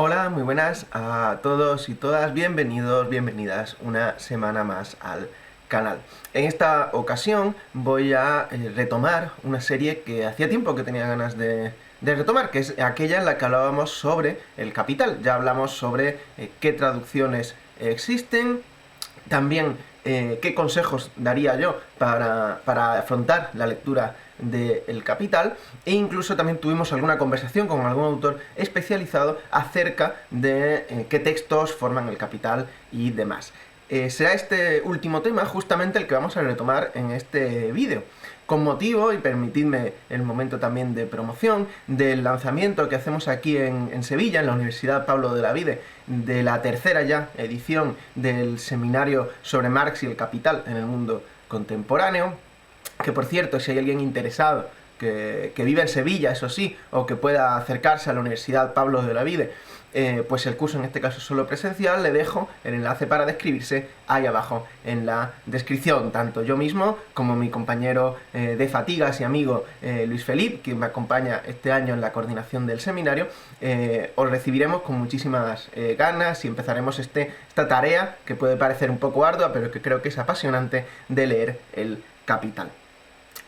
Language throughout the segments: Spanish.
Hola, muy buenas a todos y todas, bienvenidos, bienvenidas una semana más al canal. En esta ocasión voy a retomar una serie que hacía tiempo que tenía ganas de retomar, que es aquella en la que hablábamos sobre El Capital. Ya hablamos sobre qué traducciones existen, también qué consejos daría yo para afrontar la lectura de El Capital, e incluso también tuvimos alguna conversación con algún autor especializado acerca de qué textos forman El Capital y demás. Será este último tema justamente el que vamos a retomar en este vídeo, con motivo, y permitidme el momento también de promoción, del lanzamiento que hacemos aquí en Sevilla, en la Universidad Pablo de Olavide, de la tercera ya edición del seminario sobre Marx y el Capital en el mundo contemporáneo, que por cierto, si hay alguien interesado que vive en Sevilla, eso sí, o que pueda acercarse a la Universidad Pablo de Olavide, pues el curso en este caso es solo presencial, le dejo el enlace para describirse ahí abajo en la descripción. Tanto yo mismo como mi compañero de fatigas y amigo Luis Felipe, que me acompaña este año en la coordinación del seminario, os recibiremos con muchísimas ganas y empezaremos esta tarea que puede parecer un poco ardua, pero que creo que es apasionante, de leer El Capital.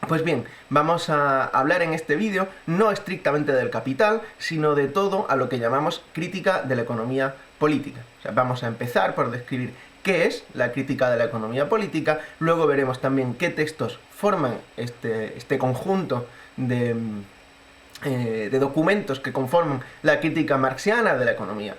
Pues bien, vamos a hablar en este vídeo no estrictamente del Capital, sino de todo a lo que llamamos crítica de la economía política. O sea, vamos a empezar por describir qué es la crítica de la economía política, luego veremos también qué textos forman este conjunto de documentos que conforman la crítica marxiana de la economía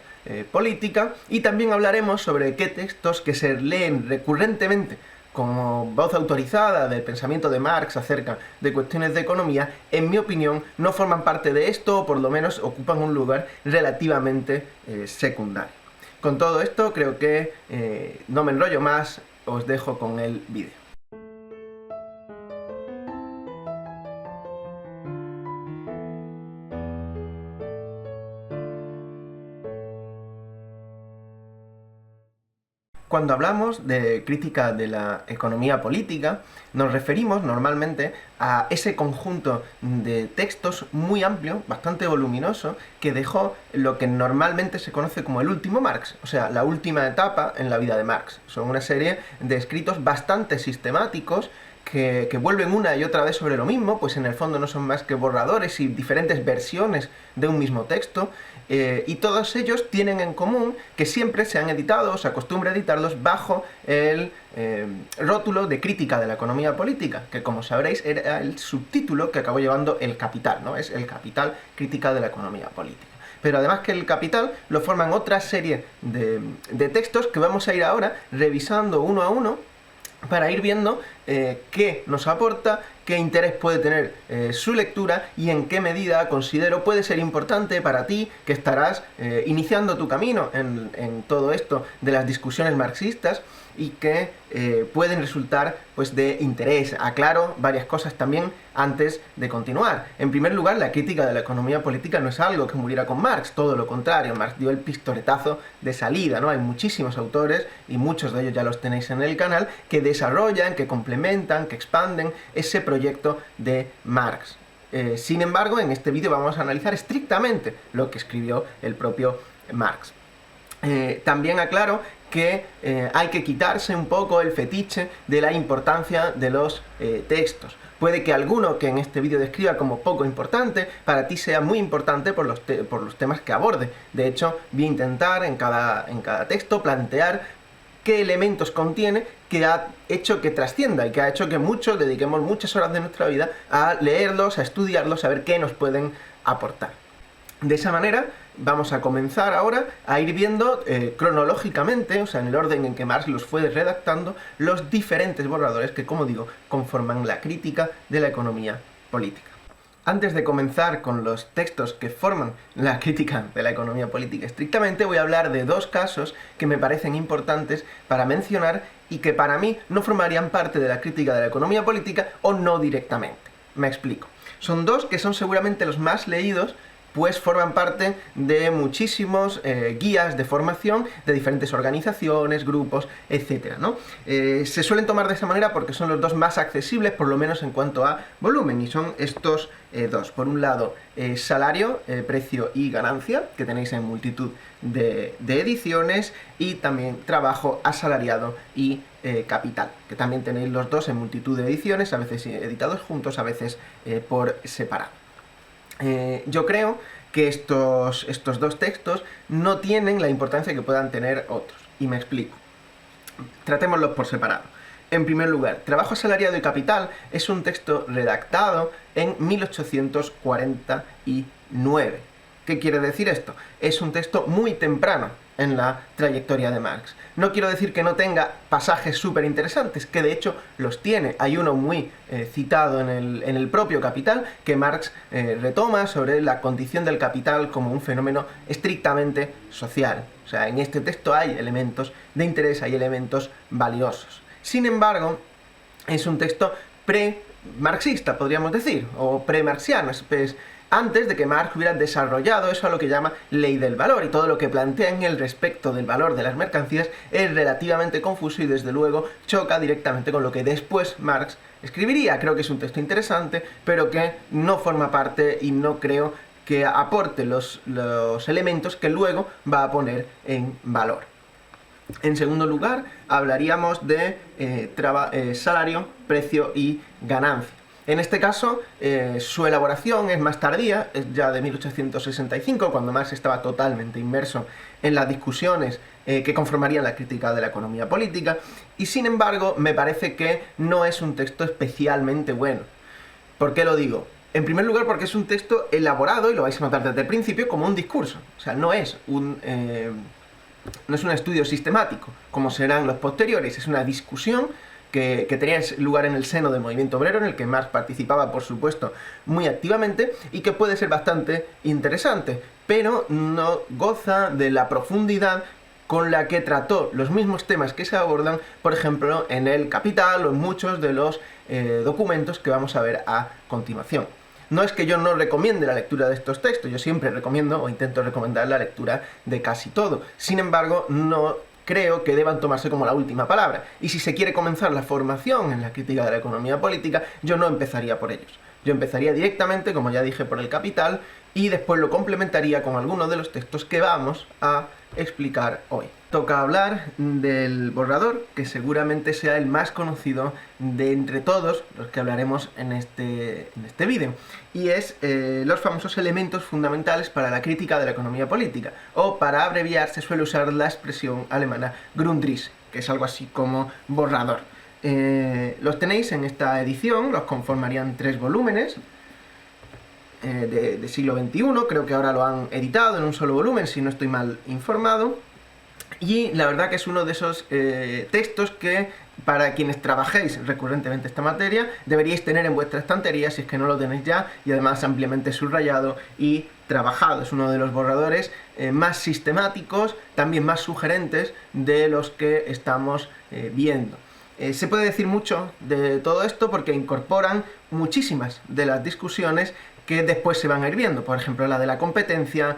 política, y también hablaremos sobre qué textos que se leen recurrentemente como voz autorizada del pensamiento de Marx acerca de cuestiones de economía, en mi opinión, no forman parte de esto, o por lo menos ocupan un lugar relativamente secundario. Con todo esto, creo que no me enrollo más, os dejo con el vídeo. Cuando hablamos de crítica de la economía política, nos referimos normalmente a ese conjunto de textos muy amplio, bastante voluminoso, que dejó lo que normalmente se conoce como el último Marx, o sea, la última etapa en la vida de Marx. Son una serie de escritos bastante sistemáticos que vuelven una y otra vez sobre lo mismo, pues en el fondo no son más que borradores y diferentes versiones de un mismo texto, y todos ellos tienen en común que siempre se han editado, o se acostumbra a editarlos bajo el rótulo de crítica de la economía política, que como sabréis era el subtítulo que acabó llevando El Capital, ¿no? Es El Capital, crítica de la economía política. Pero además que El Capital lo forman otra serie de textos que vamos a ir ahora revisando uno a uno, para ir viendo qué nos aporta, qué interés puede tener su lectura y en qué medida considero puede ser importante para ti, que estarás iniciando tu camino en todo esto de las discusiones marxistas, y que pueden resultar pues de interés. Aclaro varias cosas también antes de continuar. En primer lugar, la crítica de la economía política no es algo que muriera con Marx, todo lo contrario. Marx dio el pistoletazo de salida, ¿no? Hay muchísimos autores, y muchos de ellos ya los tenéis en el canal, que desarrollan, que complementan, que expanden ese proyecto de Marx. Sin embargo, en este vídeo vamos a analizar estrictamente lo que escribió el propio Marx. También aclaro que hay que quitarse un poco el fetiche de la importancia de los textos. Puede que alguno que en este vídeo describa como poco importante, para ti sea muy importante por los temas que aborde. De hecho, voy a intentar en cada texto plantear qué elementos contiene que ha hecho que trascienda y que ha hecho que muchos dediquemos muchas horas de nuestra vida a leerlos, a estudiarlos, a ver qué nos pueden aportar. De esa manera vamos a comenzar ahora a ir viendo cronológicamente, o sea, en el orden en que Marx los fue redactando, los diferentes borradores que, como digo, conforman la crítica de la economía política. Antes de comenzar con los textos que forman la crítica de la economía política estrictamente, voy a hablar de dos casos que me parecen importantes para mencionar y que para mí no formarían parte de la crítica de la economía política, o no directamente. Me explico. Son dos que son seguramente los más leídos pues forman parte de muchísimos guías de formación de diferentes organizaciones, grupos, etc., ¿no? Se suelen tomar de esa manera porque son los dos más accesibles, por lo menos en cuanto a volumen, y son estos dos. Por un lado, salario, precio y ganancia, que tenéis en multitud de ediciones, y también trabajo asalariado y capital, que también tenéis los dos en multitud de ediciones, a veces editados juntos, a veces por separado. Yo creo que estos dos textos no tienen la importancia que puedan tener otros, y me explico. Tratémoslos por separado. En primer lugar, Trabajo asalariado y capital es un texto redactado en 1849. ¿Qué quiere decir esto? Es un texto muy temprano en la trayectoria de Marx. No quiero decir que no tenga pasajes súper interesantes, que de hecho los tiene. Hay uno muy citado en el propio Capital, que Marx retoma sobre la condición del capital como un fenómeno estrictamente social. O sea, en este texto hay elementos de interés, hay elementos valiosos. Sin embargo, es un texto pre-marxista, podríamos decir, o pre-marxiano, pues, antes de que Marx hubiera desarrollado eso a lo que llama ley del valor, y todo lo que plantea en el respecto del valor de las mercancías es relativamente confuso y desde luego choca directamente con lo que después Marx escribiría. Creo que es un texto interesante, pero que no forma parte y no creo que aporte los elementos que luego va a poner en valor. En segundo lugar, hablaríamos de salario, precio y ganancia. En este caso, su elaboración es más tardía, es ya de 1865, cuando Marx estaba totalmente inmerso en las discusiones que conformarían la crítica de la economía política, y sin embargo, me parece que no es un texto especialmente bueno. ¿Por qué lo digo? En primer lugar, porque es un texto elaborado, y lo vais a notar desde el principio, como un discurso. O sea, no es un estudio sistemático, como serán los posteriores, es una discusión que tenía lugar en el seno del movimiento obrero, en el que Marx participaba, por supuesto, muy activamente, y que puede ser bastante interesante, pero no goza de la profundidad con la que trató los mismos temas que se abordan, por ejemplo, en el Capital o en muchos de los documentos que vamos a ver a continuación. No es que yo no recomiende la lectura de estos textos, yo siempre recomiendo o intento recomendar la lectura de casi todo. Sin embargo, no creo que deban tomarse como la última palabra. Y si se quiere comenzar la formación en la crítica de la economía política, yo no empezaría por ellos. Yo empezaría directamente, como ya dije, por el Capital, y después lo complementaría con algunos de los textos que vamos a explicar hoy. Toca hablar del borrador, que seguramente sea el más conocido de entre todos los que hablaremos en este vídeo, y es los famosos elementos fundamentales para la crítica de la economía política, o para abreviar se suele usar la expresión alemana Grundrisse, que es algo así como borrador. Los tenéis en esta edición, los conformarían 3 volúmenes, de siglo XXI, creo que ahora lo han editado en un solo volumen, si no estoy mal informado, y la verdad que es uno de esos textos que, para quienes trabajéis recurrentemente esta materia, deberíais tener en vuestra estantería si es que no lo tenéis ya, y además ampliamente subrayado y trabajado. Es uno de los borradores más sistemáticos, también más sugerentes de los que estamos viendo. Se puede decir mucho de todo esto porque incorporan muchísimas de las discusiones que después se van a ir viendo, por ejemplo la de la competencia,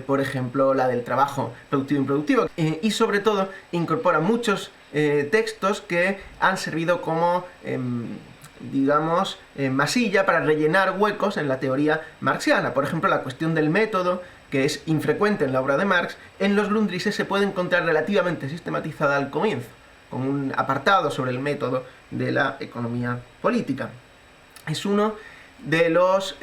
por ejemplo la del trabajo productivo e improductivo, y sobre todo incorpora muchos textos que han servido como, digamos, masilla para rellenar huecos en la teoría marxiana. Por ejemplo, la cuestión del método, que es infrecuente en la obra de Marx, en los Grundrisse se puede encontrar relativamente sistematizada al comienzo, con un apartado sobre el método de la economía política. Es uno de los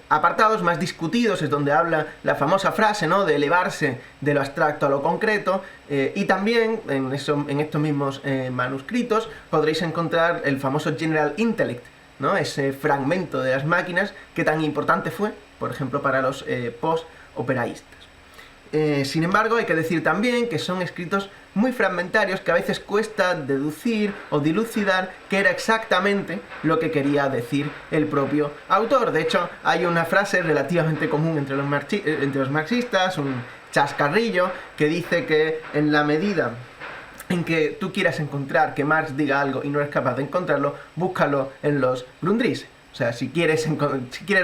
apartados más discutidos, es donde habla la famosa frase, ¿no?, de elevarse de lo abstracto a lo concreto, y también en estos mismos manuscritos podréis encontrar el famoso General Intellect, ¿no?, ese fragmento de las máquinas que tan importante fue, por ejemplo, para los post-operaístas. Sin embargo, hay que decir también que son escritos muy fragmentarios, que a veces cuesta deducir o dilucidar qué era exactamente lo que quería decir el propio autor. De hecho, hay una frase relativamente común entre los marxistas, un chascarrillo, que dice que en la medida en que tú quieras encontrar que Marx diga algo y no eres capaz de encontrarlo, búscalo en los Grundrisse. O O sea, si quieres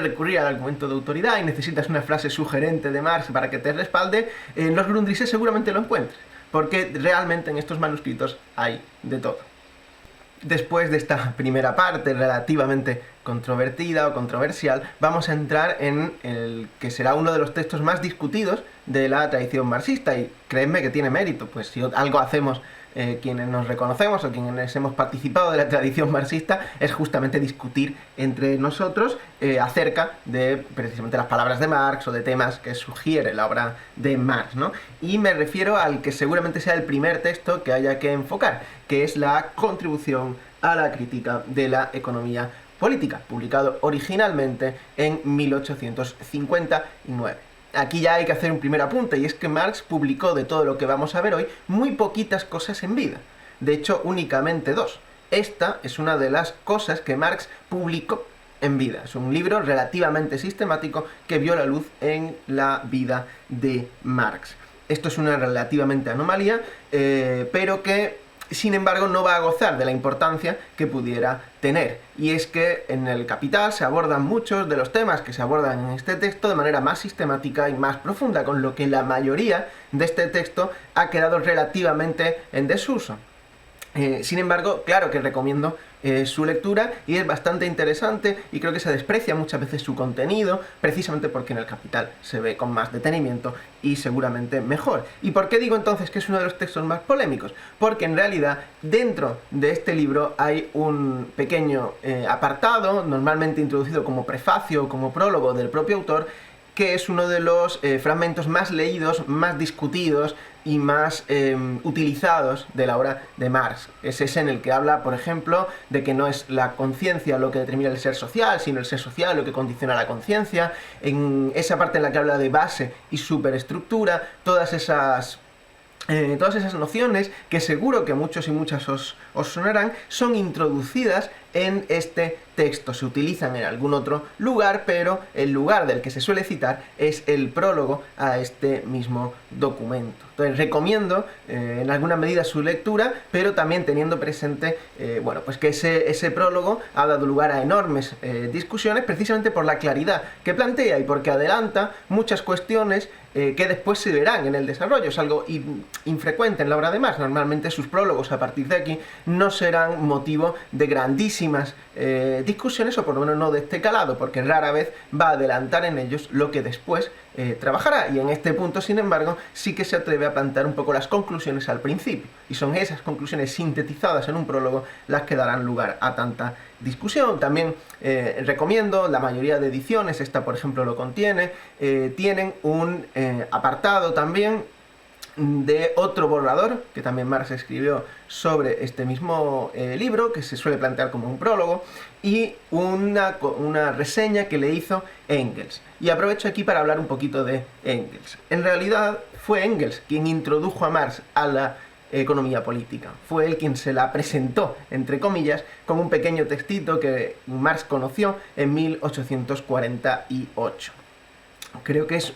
recurrir al argumento de autoridad y necesitas una frase sugerente de Marx para que te respalde, en los Grundrisse seguramente lo encuentres, porque realmente en estos manuscritos hay de todo. Después de esta primera parte relativamente controvertida o controversial, vamos a entrar en el que será uno de los textos más discutidos de la tradición marxista, y créanme que tiene mérito, pues si algo hacemos quienes nos reconocemos o quienes hemos participado de la tradición marxista, es justamente discutir entre nosotros acerca de precisamente las palabras de Marx o de temas que sugiere la obra de Marx, ¿no? Y me refiero al que seguramente sea el primer texto que haya que enfocar, que es la Contribución a la crítica de la economía política, publicado originalmente en 1859. Aquí ya hay que hacer un primer apunte, y es que Marx publicó, de todo lo que vamos a ver hoy, muy poquitas cosas en vida. De hecho, únicamente 2. Esta es una de las cosas que Marx publicó en vida. Es un libro relativamente sistemático que vio la luz en la vida de Marx. Esto es una relativamente anomalía, pero que sin embargo no va a gozar de la importancia que pudiera tener. Y es que en el Capital se abordan muchos de los temas que se abordan en este texto de manera más sistemática y más profunda, con lo que la mayoría de este texto ha quedado relativamente en desuso. Sin embargo, claro que recomiendo su lectura, y es bastante interesante, y creo que se desprecia muchas veces su contenido, precisamente porque en el Capital se ve con más detenimiento y seguramente mejor. ¿Y por qué digo entonces que es uno de los textos más polémicos? Porque en realidad dentro de este libro hay un pequeño apartado, normalmente introducido como prefacio o como prólogo del propio autor, que es uno de los fragmentos más leídos, más discutidos y más utilizados de la obra de Marx. Es ese en el que habla, por ejemplo, de que no es la conciencia lo que determina el ser social, sino el ser social lo que condiciona la conciencia. En esa parte en la que habla de base y superestructura, todas esas nociones que seguro que muchos y muchas os sonarán, son introducidas en este texto. Se utilizan en algún otro lugar, pero el lugar del que se suele citar es el prólogo a este mismo documento. Entonces recomiendo en alguna medida su lectura, pero también teniendo presente bueno, pues que ese prólogo ha dado lugar a enormes discusiones, precisamente por la claridad que plantea y porque adelanta muchas cuestiones que después se verán en el desarrollo. Es algo infrecuente en la obra de Marx. Normalmente sus prólogos a partir de aquí no serán motivo de grandísimas discusiones, o por lo menos no de este calado, porque rara vez va a adelantar en ellos lo que después trabajará. Y en este punto, sin embargo, sí que se atreve a plantear un poco las conclusiones al principio, y son esas conclusiones sintetizadas en un prólogo las que darán lugar a tanta discusión. También recomiendo la mayoría de ediciones, esta por ejemplo lo contiene, tienen un apartado también de otro borrador que también Marx escribió sobre este mismo libro, que se suele plantear como un prólogo, y una reseña que le hizo Engels. Y aprovecho aquí para hablar un poquito de Engels. En realidad fue Engels quien introdujo a Marx a la economía política. Fue él quien se la presentó, entre comillas, con un pequeño textito que Marx conoció en 1848. Creo que es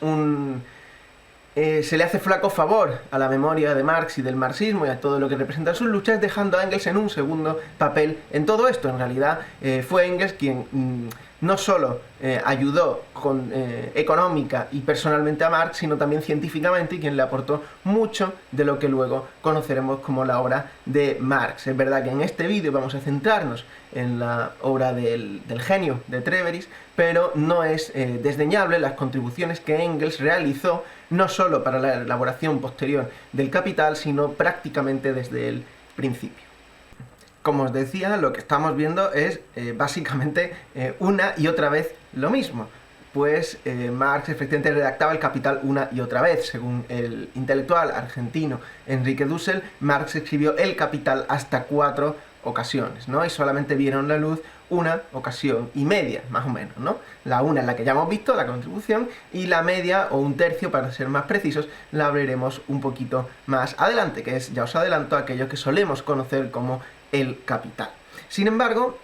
se le hace flaco favor a la memoria de Marx y del marxismo y a todo lo que representan sus luchas, dejando a Engels en un segundo papel en todo esto. En realidad fue Engels quien no solo ayudó económica y personalmente a Marx, sino también científicamente, y quien le aportó mucho de lo que luego conoceremos como la obra de Marx. Es verdad que en este vídeo vamos a centrarnos en la obra del genio de Treveris, pero no es desdeñable las contribuciones que Engels realizó, no solo para la elaboración posterior del Capital, sino prácticamente desde el principio. Como os decía, lo que estamos viendo es básicamente una y otra vez lo mismo. Pues Marx efectivamente redactaba el Capital una y otra vez. Según el intelectual argentino Enrique Dussel, Marx escribió el Capital hasta 4 ocasiones, ¿no? Y solamente vieron la luz una ocasión y media, más o menos, ¿no? La una es la que ya hemos visto, la contribución, y la media, o un tercio para ser más precisos, la veremos un poquito más adelante, que es, ya os adelanto, aquello que solemos conocer como el Capital. Sin embargo,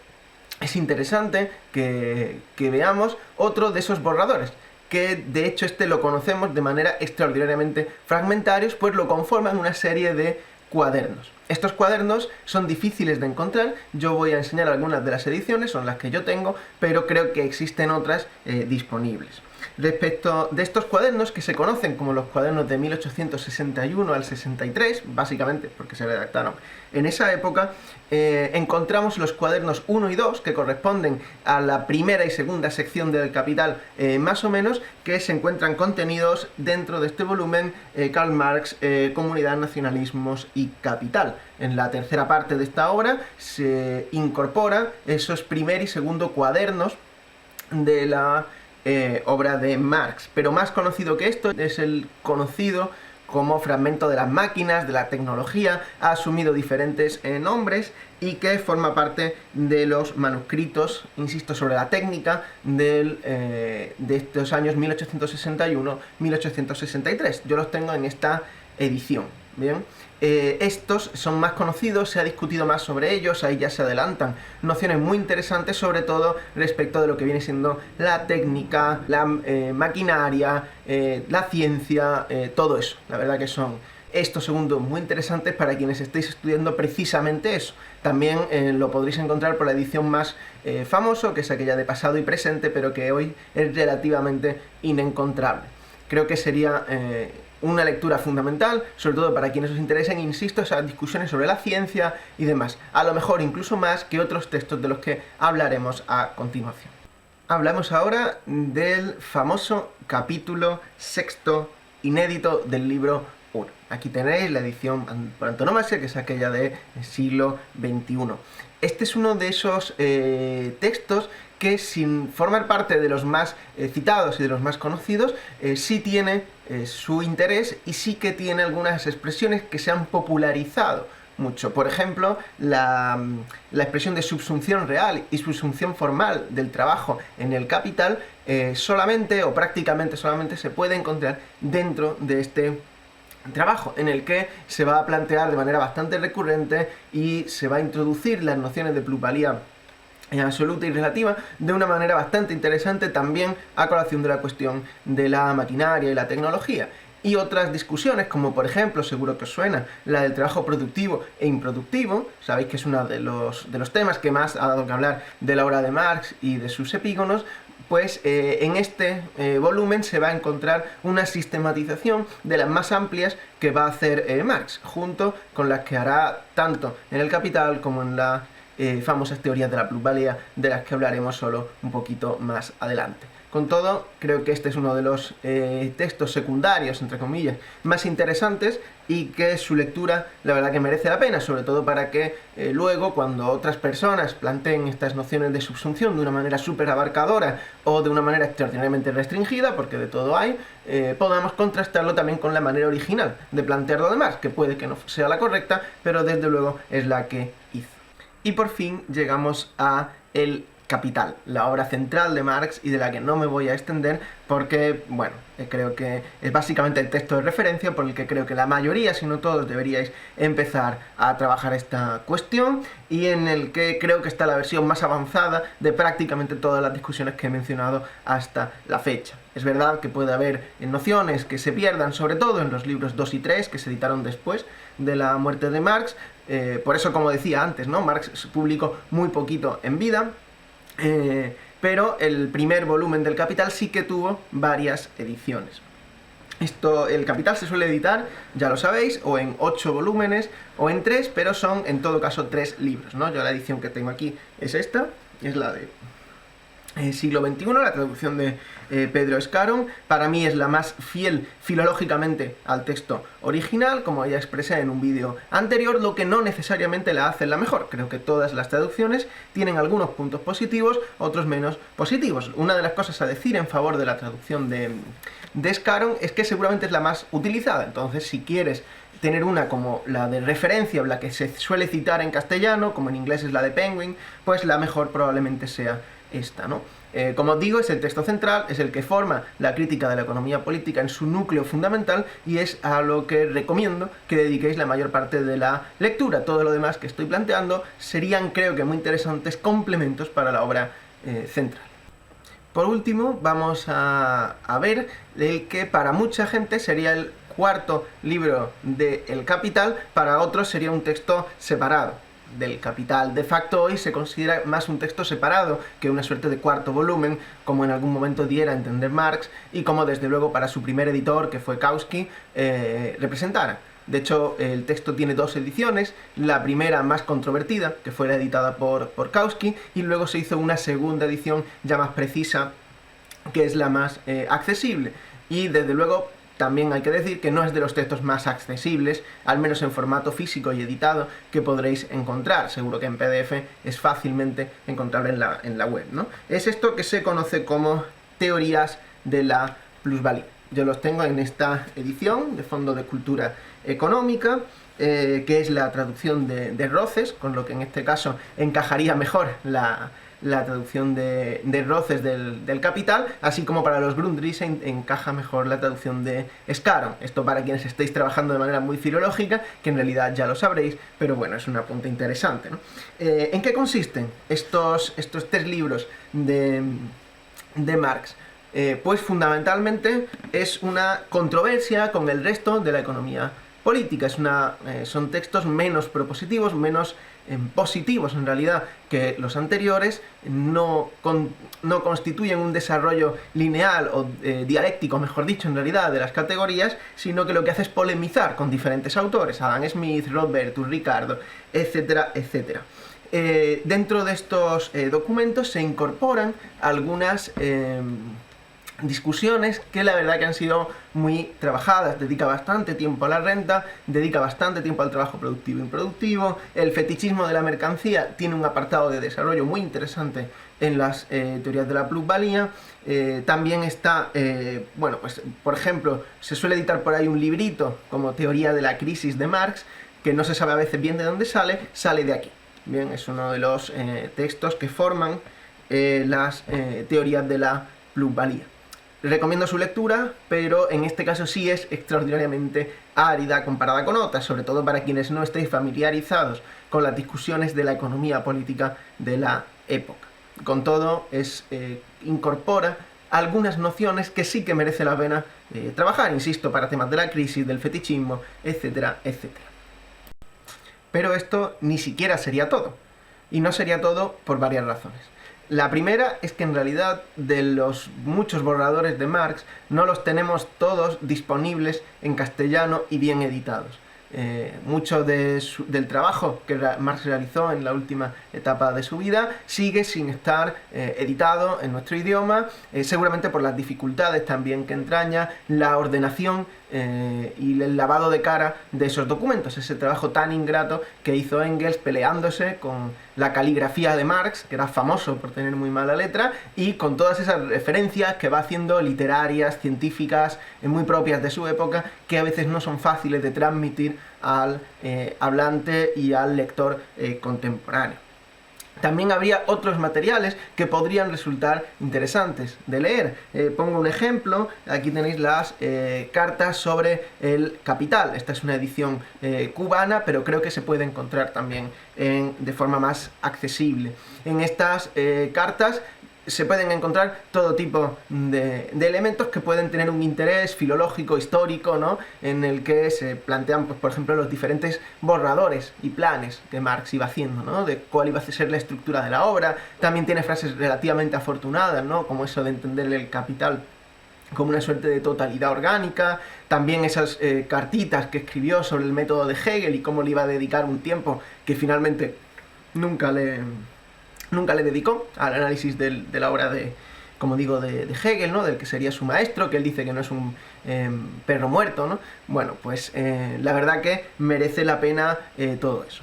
es interesante que veamos otro de esos borradores, que de hecho este lo conocemos de manera extraordinariamente fragmentarios, pues lo conforman una serie de cuadernos. Estos cuadernos son difíciles de encontrar, yo voy a enseñar algunas de las ediciones, son las que yo tengo, pero creo que existen otras disponibles. Respecto de estos cuadernos, que se conocen como los cuadernos de 1861 al 63, básicamente porque se redactaron en esa época, encontramos los cuadernos 1 y 2, que corresponden a la primera y segunda sección del Capital, más o menos, que se encuentran contenidos dentro de este volumen Karl Marx, Comunidad, Nacionalismos y Capital. En la tercera parte de esta obra se incorpora esos primer y segundo cuadernos de la obra de Marx, pero más conocido que esto es el conocido como Fragmento de las máquinas, de la tecnología, ha asumido diferentes nombres y que forma parte de los manuscritos, insisto, sobre la técnica de estos años 1861-1863. Yo los tengo en esta edición, ¿bien? Estos son más conocidos, se ha discutido más sobre ellos, ahí ya se adelantan nociones muy interesantes, sobre todo respecto de lo que viene siendo la técnica, la maquinaria, la ciencia, todo eso. La verdad que son estos segundos muy interesantes para quienes estéis estudiando precisamente eso. También lo podréis encontrar por la edición más famosa, que es aquella de pasado y presente, pero que hoy es relativamente inencontrable. Creo que sería una lectura fundamental, sobre todo para quienes os interesen, insisto, esas discusiones sobre la ciencia y demás. A lo mejor incluso más que otros textos de los que hablaremos a continuación. Hablamos ahora del famoso capítulo sexto inédito del libro 1. Aquí tenéis la edición por antonomasia, que es aquella del siglo XXI. Este es uno de esos textos que, sin formar parte de los más citados y de los más conocidos, sí tiene su interés y sí que tiene algunas expresiones que se han popularizado mucho. Por ejemplo, la expresión de subsunción real y subsunción formal del trabajo en el Capital solamente o prácticamente solamente se puede encontrar dentro de este trabajo, en el que se va a plantear de manera bastante recurrente y se va a introducir las nociones de plusvalía absoluta y relativa de una manera bastante interesante, también a colación de la cuestión de la maquinaria y la tecnología. Y otras discusiones, como por ejemplo, seguro que os suena, la del trabajo productivo e improductivo. Sabéis que es uno de los temas que más ha dado que hablar de la obra de Marx y de sus epígonos. Pues en este volumen se va a encontrar una sistematización de las más amplias que va a hacer Marx, junto con las que hará tanto en el Capital como en las famosas teorías de la plusvalía, de las que hablaremos solo un poquito más adelante. Con todo, creo que este es uno de los textos secundarios, entre comillas, más interesantes, y que su lectura, la verdad que merece la pena, sobre todo para que luego, cuando otras personas planteen estas nociones de subsunción de una manera súper abarcadora o de una manera extraordinariamente restringida, porque de todo hay, podamos contrastarlo también con la manera original de plantear lo demás, que puede que no sea la correcta, pero desde luego es la que hizo. Y por fin llegamos a el Capital, la obra central de Marx y de la que no me voy a extender porque, bueno, creo que es básicamente el texto de referencia por el que creo que la mayoría, si no todos, deberíais empezar a trabajar esta cuestión, y en el que creo que está la versión más avanzada de prácticamente todas las discusiones que he mencionado hasta la fecha. Es verdad que puede haber nociones que se pierdan, sobre todo en los libros 2 y 3, que se editaron después de la muerte de Marx. Por eso, como decía antes, ¿no? Marx publicó muy poquito en vida, pero el primer volumen del Capital sí que tuvo varias ediciones. El Capital se suele editar, ya lo sabéis, o en 8 volúmenes o en 3, pero son en todo caso 3 libros, ¿no? Yo la edición que tengo aquí es esta, es la de siglo XXI, la traducción de Pedro Escarón. Para mí es la más fiel filológicamente al texto original, como ya expresé en un vídeo anterior, lo que no necesariamente la hace la mejor. Creo que todas las traducciones tienen algunos puntos positivos, otros menos positivos. Una de las cosas a decir en favor de la traducción de Escarón es que seguramente es la más utilizada. Entonces, si quieres tener una como la de referencia, o la que se suele citar en castellano, como en inglés es la de Penguin, pues la mejor probablemente sea esta, ¿no? Como os digo, es el texto central, es el que forma la crítica de la economía política en su núcleo fundamental, y es a lo que recomiendo que dediquéis la mayor parte de la lectura. Todo lo demás que estoy planteando serían, creo que, muy interesantes complementos para la obra central. Por último, vamos a ver el que para mucha gente sería el cuarto libro de El Capital, para otros sería un texto separado del Capital. De facto hoy se considera más un texto separado que una suerte de cuarto volumen, como en algún momento diera a entender Marx y como desde luego para su primer editor, que fue Kautsky, representara. De hecho, el texto tiene dos ediciones, la primera más controvertida, que fue la editada por Kautsky, y luego se hizo una segunda edición ya más precisa, que es la más accesible. Y desde luego también hay que decir que no es de los textos más accesibles, al menos en formato físico y editado, que podréis encontrar. Seguro que en PDF es fácilmente encontrable en la web, ¿no? Es esto que se conoce como teorías de la plusvalía. Yo los tengo en esta edición de Fondo de Cultura Económica, que es la traducción de Roces, con lo que en este caso encajaría mejor la traducción de Roces del Capital, así como para los Grundrisse encaja mejor la traducción de Scarron. Esto para quienes estéis trabajando de manera muy filológica, que en realidad ya lo sabréis, pero bueno, es un apunte interesante, ¿no? ¿En qué consisten estos tres libros de Marx? Pues fundamentalmente es una controversia con el resto de la economía política. Son textos menos propositivos, menos positivos en realidad que los anteriores, no constituyen un desarrollo lineal o dialéctico, mejor dicho, en realidad, de las categorías, sino que lo que hace es polemizar con diferentes autores, Adam Smith, Robertus, Ricardo, etcétera, etcétera. Dentro de estos documentos se incorporan algunas discusiones que la verdad que han sido muy trabajadas. Dedica bastante tiempo a la renta, dedica bastante tiempo al trabajo productivo e improductivo. El fetichismo de la mercancía tiene un apartado de desarrollo muy interesante en las teorías de la plusvalía. También está, bueno, pues por ejemplo, se suele editar por ahí un librito como Teoría de la crisis de Marx, que no se sabe a veces bien de dónde sale de aquí. Bien, es uno de los textos que forman las teorías de la plusvalía. Recomiendo su lectura, pero en este caso sí es extraordinariamente árida comparada con otras, sobre todo para quienes no estéis familiarizados con las discusiones de la economía política de la época. Con todo, incorpora algunas nociones que sí que merece la pena trabajar, insisto, para temas de la crisis, del fetichismo, etcétera, etcétera. Pero esto ni siquiera sería todo, y no sería todo por varias razones. La primera es que en realidad de los muchos borradores de Marx no los tenemos todos disponibles en castellano y bien editados. Mucho del trabajo que Marx realizó en la última etapa de su vida sigue sin estar editado en nuestro idioma, seguramente por las dificultades también que entraña la ordenación y el lavado de cara de esos documentos, ese trabajo tan ingrato que hizo Engels peleándose con la caligrafía de Marx, que era famoso por tener muy mala letra, y con todas esas referencias que va haciendo literarias, científicas, muy propias de su época, que a veces no son fáciles de transmitir al hablante y al lector contemporáneo. También habría otros materiales que podrían resultar interesantes de leer. Pongo un ejemplo, aquí tenéis las cartas sobre el Capital. Esta es una edición cubana, pero creo que se puede encontrar también de forma más accesible. En estas cartas se pueden encontrar todo tipo de elementos que pueden tener un interés filológico, histórico, ¿no? En el que se plantean, pues, por ejemplo, los diferentes borradores y planes que Marx iba haciendo, ¿no? De cuál iba a ser la estructura de la obra. También tiene frases relativamente afortunadas, ¿no? Como eso de entender el Capital como una suerte de totalidad orgánica. También esas cartitas que escribió sobre el método de Hegel y cómo le iba a dedicar un tiempo que finalmente nunca le dedicó al análisis de la obra como digo, de Hegel, ¿no? Del que sería su maestro, que él dice que no es un perro muerto, ¿no? Bueno, pues la verdad que merece la pena todo eso.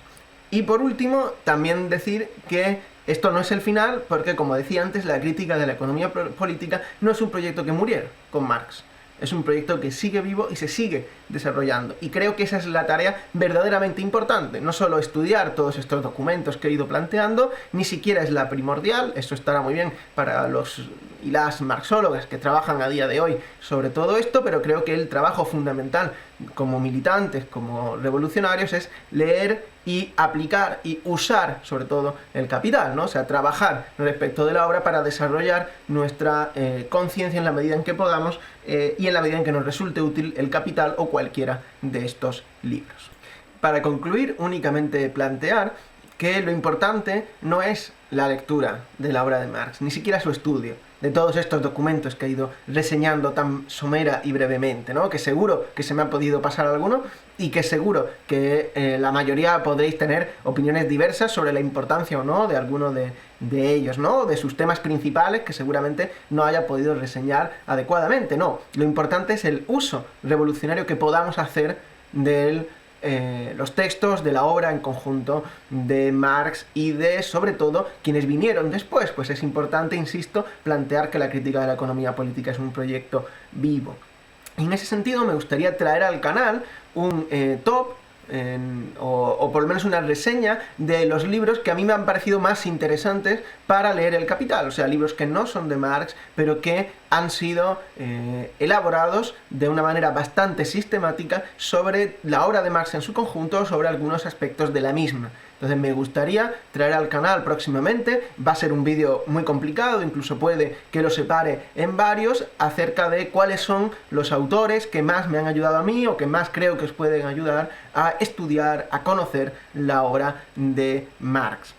Y por último, también decir que esto no es el final, porque como decía antes, la crítica de la economía política no es un proyecto que muriera con Marx. Es un proyecto que sigue vivo y se sigue desarrollando. Y creo que esa es la tarea verdaderamente importante. No solo estudiar todos estos documentos que he ido planteando, ni siquiera es la primordial. Eso estará muy bien para los y las marxólogas que trabajan a día de hoy sobre todo esto, pero creo que el trabajo fundamental como militantes, como revolucionarios, es leer y aplicar y usar sobre todo el Capital, ¿no? O sea, trabajar respecto de la obra para desarrollar nuestra conciencia en la medida en que podamos y en la medida en que nos resulte útil el Capital o cualquier cualquiera de estos libros. Para concluir, únicamente plantear que lo importante no es la lectura de la obra de Marx, ni siquiera su estudio, de todos estos documentos que he ido reseñando tan somera y brevemente, ¿no? Que seguro que se me ha podido pasar alguno y que seguro que la mayoría podréis tener opiniones diversas sobre la importancia o no de alguno de ellos, ¿no? De sus temas principales que seguramente no haya podido reseñar adecuadamente. No, lo importante es el uso revolucionario que podamos hacer de los textos de la obra en conjunto de Marx y de, sobre todo, quienes vinieron después. Pues es importante, insisto, plantear que la crítica de la economía política es un proyecto vivo. Y en ese sentido me gustaría traer al canal un top, o por lo menos una reseña de los libros que a mí me han parecido más interesantes para leer El Capital, o sea, libros que no son de Marx, pero que han sido elaborados de una manera bastante sistemática sobre la obra de Marx en su conjunto, sobre algunos aspectos de la misma. Entonces me gustaría traer al canal próximamente, va a ser un vídeo muy complicado, incluso puede que lo separe en varios, acerca de cuáles son los autores que más me han ayudado a mí o que más creo que os pueden ayudar a estudiar, a conocer la obra de Marx.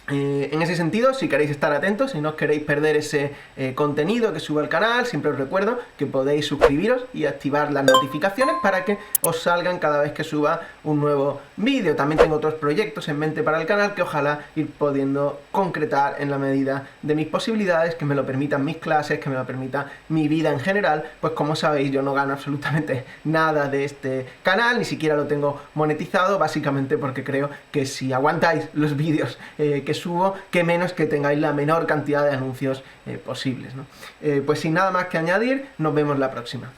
En ese sentido, si queréis estar atentos, si no os queréis perder ese contenido que subo al canal, siempre os recuerdo que podéis suscribiros y activar las notificaciones para que os salgan cada vez que suba un nuevo vídeo. También tengo otros proyectos en mente para el canal que ojalá ir pudiendo concretar en la medida de mis posibilidades, que me lo permitan mis clases, que me lo permita mi vida en general. Pues como sabéis, yo no gano absolutamente nada de este canal, ni siquiera lo tengo monetizado, básicamente porque creo que si aguantáis los vídeos que subo, que menos que tengáis la menor cantidad de anuncios posibles, ¿no? Pues sin nada más que añadir, nos vemos la próxima.